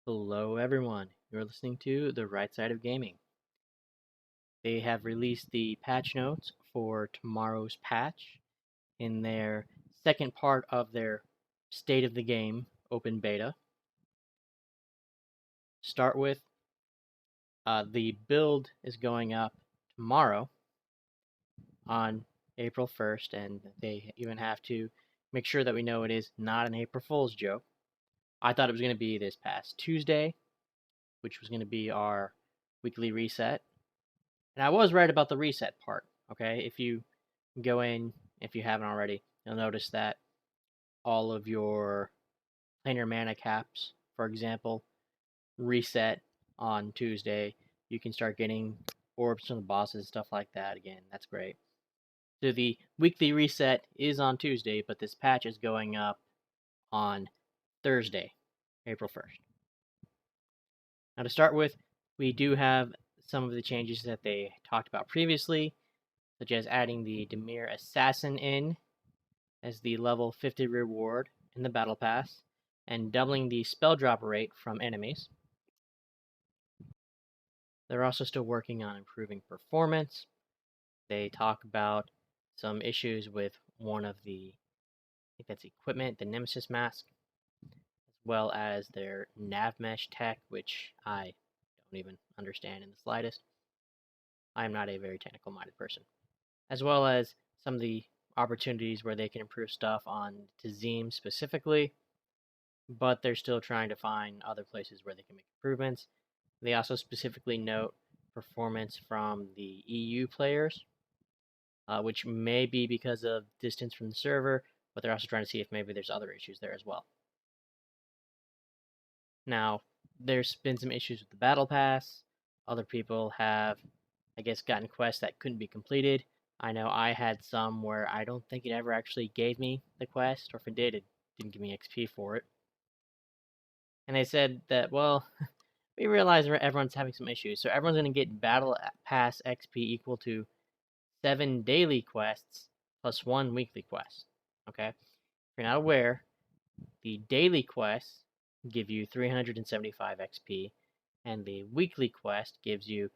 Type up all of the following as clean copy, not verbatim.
Hello, everyone. You're listening to The Right Side of Gaming. They have released the patch notes for tomorrow's patch in their second part of their State of the Game open beta. Start with the build is going up tomorrow on April 1st, and they even have to make sure that we know it is not an April Fool's joke. I thought it was going to be this past Tuesday, which was going to be our weekly reset. And I was right about the reset part, okay? If you go in, if you haven't already, you'll notice that all of your planar mana caps, for example, reset on Tuesday. You can start getting orbs from the bosses and stuff like that again. That's great. So the weekly reset is on Tuesday, but this patch is going up on Thursday, April 1st. Now to start with, we do have some of the changes that they talked about previously, such as adding the Dimir Assassin in as the level 50 reward in the Battle Pass, and doubling the spell drop rate from enemies. They're also still working on improving performance. They talk about some issues with one of the, I think that's equipment, the Nemesis mask, as well as their nav mesh tech, which I don't even understand in the slightest. I am not a very technical minded person. As well as some of the opportunities where they can improve stuff on Tazim specifically, but they're still trying to find other places where they can make improvements. They also specifically note performance from the EU players, which may be because of distance from the server, but they're also trying to see if maybe there's other issues there as well. Now, there's been some issues with the Battle Pass. Other people have, I guess, gotten quests that couldn't be completed. I know I had some where I don't think it ever actually gave me the quest, or if it did, it didn't give me XP for it. And they said that, well, we realize everyone's having some issues, so everyone's going to get Battle Pass XP equal to 7 daily quests plus 1 weekly quest. Okay? If you're not aware, the daily quests give you 375 XP, and the weekly quest gives you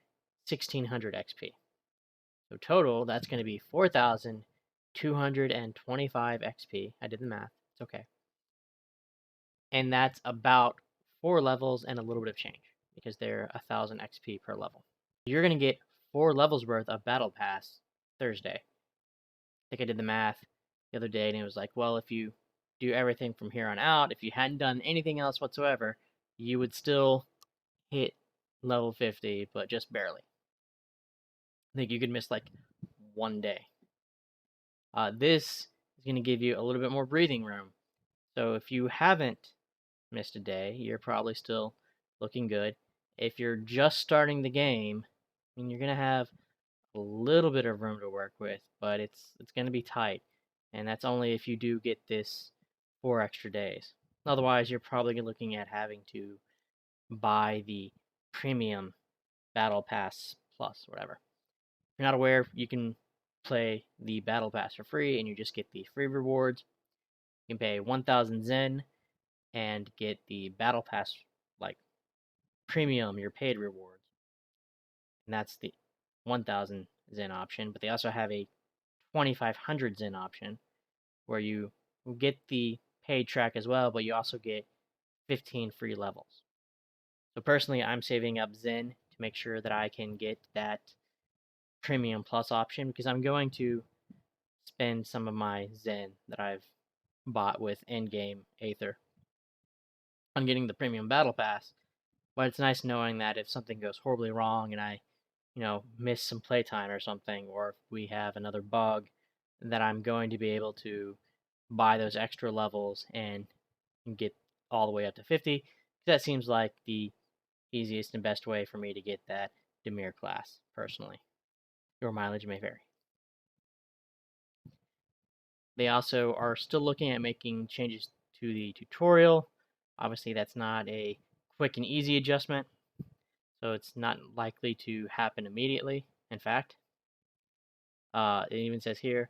1600 XP. So total, that's going to be 4,225 XP. I did the math. It's okay. And that's about 4 levels and a little bit of change, because they're 1,000 XP per level. You're going to get 4 levels worth of Battle Pass Thursday. I think I did the math the other day, and it was like, well, if you do everything from here on out, if you hadn't done anything else whatsoever, you would still hit level 50, but just barely. I think you could miss like 1 day. This is going to give you a little bit more breathing room. So if you haven't missed a day, you're probably still looking good. If you're just starting the game, I mean, you're going to have a little bit of room to work with, but it's going to be tight. And that's only if you do get this 4 extra days. Otherwise, you're probably looking at having to buy the premium Battle Pass Plus, whatever. If you're not aware, you can play the Battle Pass for free and you just get the free rewards. You can pay 1,000 Zen and get the Battle Pass, like premium, your paid rewards. And that's the 1,000 Zen option. But they also have a 2,500 Zen option where you get the paid track as well, but you also get 15 free levels. So personally, I'm saving up Zen to make sure that I can get that Premium Plus option, because I'm going to spend some of my Zen that I've bought with in-game Aether on getting the Premium Battle Pass. But it's nice knowing that if something goes horribly wrong and I, miss some playtime or something, or if we have another bug, that I'm going to be able to buy those extra levels and get all the way up to 50. That seems like the easiest and best way for me to get that Dimir class, personally. Your mileage may vary. They also are still looking at making changes to the tutorial. Obviously, that's not a quick and easy adjustment, so it's not likely to happen immediately. In fact, it even says here,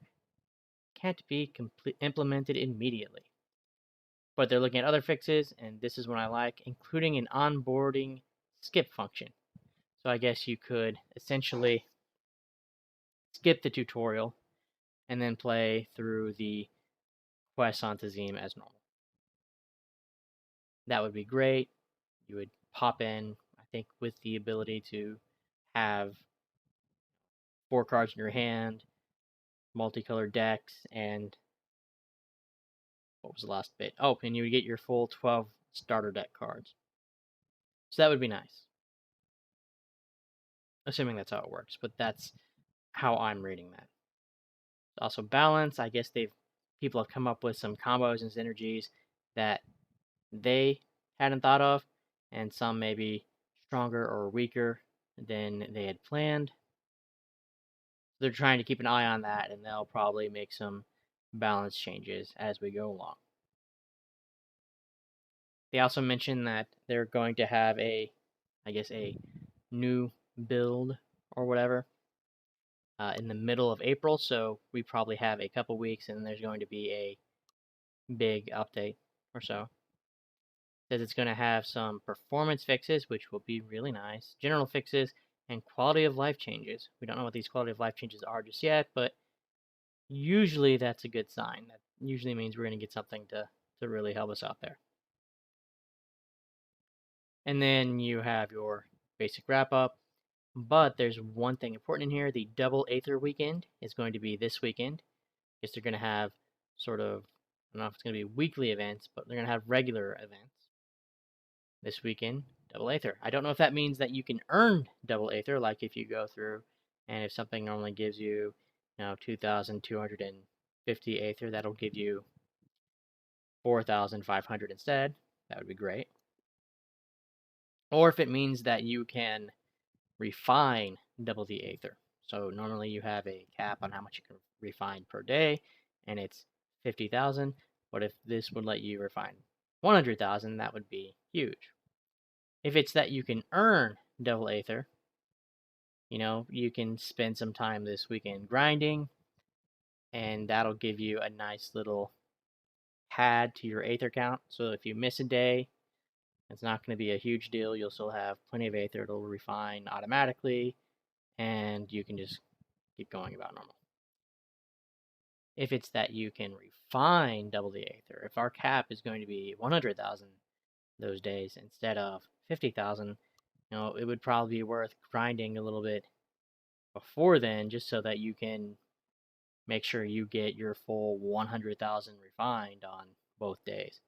can't be implemented immediately. But they're looking at other fixes, and this is what I like, including an onboarding skip function. So I guess you could essentially skip the tutorial and then play through the quest on Tazim as normal. That would be great. You would pop in, I think, with the ability to have 4 cards in your hand, multicolored decks, and what was the last bit? Oh, and you would get your full 12 starter deck cards. So that would be nice. Assuming that's how it works, but that's how I'm reading that. Also balance, I guess people have come up with some combos and synergies that they hadn't thought of, and some may be stronger or weaker than they had planned. They're trying to keep an eye on that, and they'll probably make some balance changes as we go along. They also mentioned that they're going to have a new build or whatever in the middle of April, so we probably have a couple weeks, and there's going to be a big update or so. Says it's going to have some performance fixes, which will be really nice, general fixes, and quality of life changes. We don't know what these quality of life changes are just yet, but usually that's a good sign. That usually means we're going to get something to really help us out there. And then you have your basic wrap up. But there's one thing important in here. The Double Aether weekend is going to be this weekend. I guess they're going to have sort of, I don't know if it's going to be weekly events, but they're going to have regular events this weekend. Double Aether. I don't know if that means that you can earn Double Aether, like if you go through, and if something normally gives you, 2,250 Aether, that'll give you 4,500 instead. That would be great. Or if it means that you can refine double the Aether. So normally you have a cap on how much you can refine per day, and it's 50,000. But if this would let you refine 100,000, that would be huge. If it's that you can earn double Aether, you can spend some time this weekend grinding, and that'll give you a nice little pad to your Aether count. So if you miss a day, it's not going to be a huge deal. You'll still have plenty of Aether. It'll refine automatically, and you can just keep going about normal. If it's that you can refine double the Aether, if our cap is going to be 100,000 those days instead of 50,000, it would probably be worth grinding a little bit before then, just so that you can make sure you get your full 100,000 refined on both days.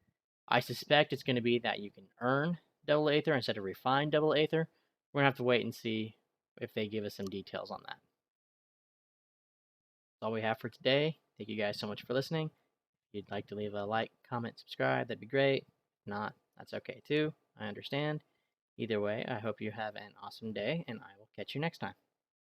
I suspect it's going to be that you can earn double Aether instead of refine double Aether. We're going to have to wait and see if they give us some details on that. That's all we have for today. Thank you guys so much for listening. If you'd like to leave a like, comment, subscribe, that'd be great. If not, that's okay too. I understand. Either way, I hope you have an awesome day, and I will catch you next time.